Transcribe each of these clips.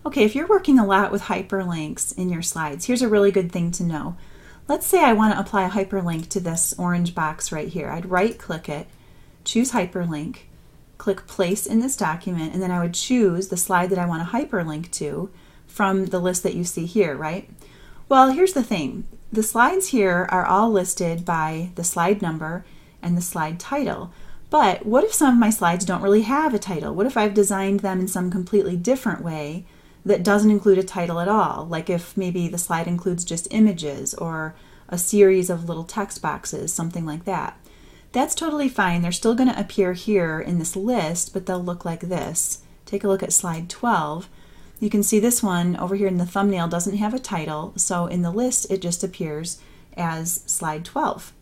Okay, if you're working a lot with hyperlinks in your slides, here's a really good thing to know. Let's say I want to apply a hyperlink to this orange box right here. I'd right-click it, choose hyperlink, click place in this document, and then I would choose the slide that I want to hyperlink to from the list that you see here, right? Well, here's the thing. The slides here are all listed by the slide number and the slide title. But what if some of my slides don't really have a title? What if I've designed them in some completely different way that doesn't include a title at all? Like if maybe the slide includes just images or a series of little text boxes, something like that. That's totally fine. They're still going to appear here in this list, but they'll look like this. Take a look at slide 12. You can see this one over here in the thumbnail doesn't have a title, so in the list it just appears as slide 12.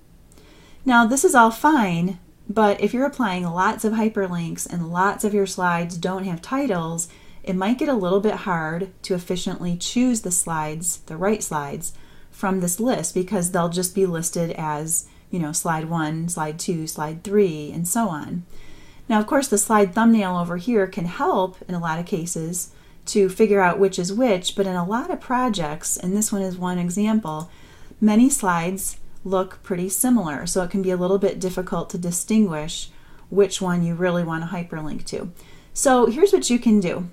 Now this is all fine, but if you're applying lots of hyperlinks and lots of your slides don't have titles, it might get a little bit hard to efficiently choose the slides, the right slides, from this list because they'll just be listed as, you know, slide 1, slide 2, slide 3, and so on. Now, of course, the slide thumbnail over here can help in a lot of cases to figure out which is which, but in a lot of projects, and this one is one example, many slides look pretty similar, so it can be a little bit difficult to distinguish which one you really want to hyperlink to. So here's what you can do.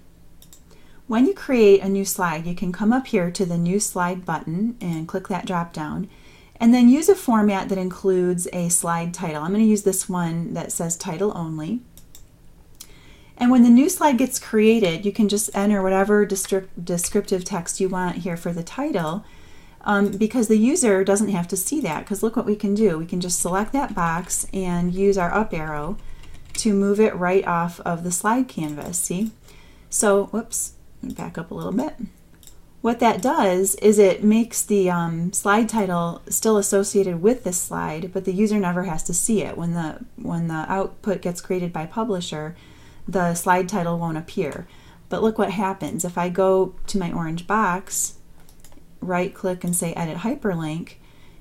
When you create a new slide, you can come up here to the New Slide button and click that drop down, and then use a format that includes a slide title. I'm going to use this one that says title only. And when the new slide gets created, you can just enter whatever descriptive text you want here for the title, because the user doesn't have to see that, because look what we can do. We can just select that box and use our up arrow to move it right off of the slide canvas, see? So, whoops, let me back up a little bit. What that does is it makes the slide title still associated with this slide, but the user never has to see it. When the output gets created by publisher, the slide title won't appear. But look what happens. If I go to my orange box, right click and say edit hyperlink,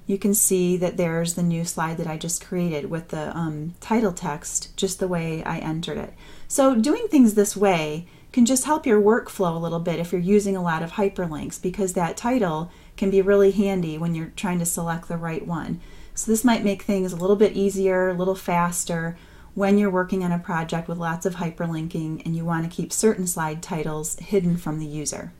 you can see that there's the new slide that I just created with the title text just the way I entered it. So doing things this way can just help your workflow a little bit if you're using a lot of hyperlinks, because that title can be really handy when you're trying to select the right one. So this might make things a little bit easier, a little faster when you're working on a project with lots of hyperlinking and you want to keep certain slide titles hidden from the user.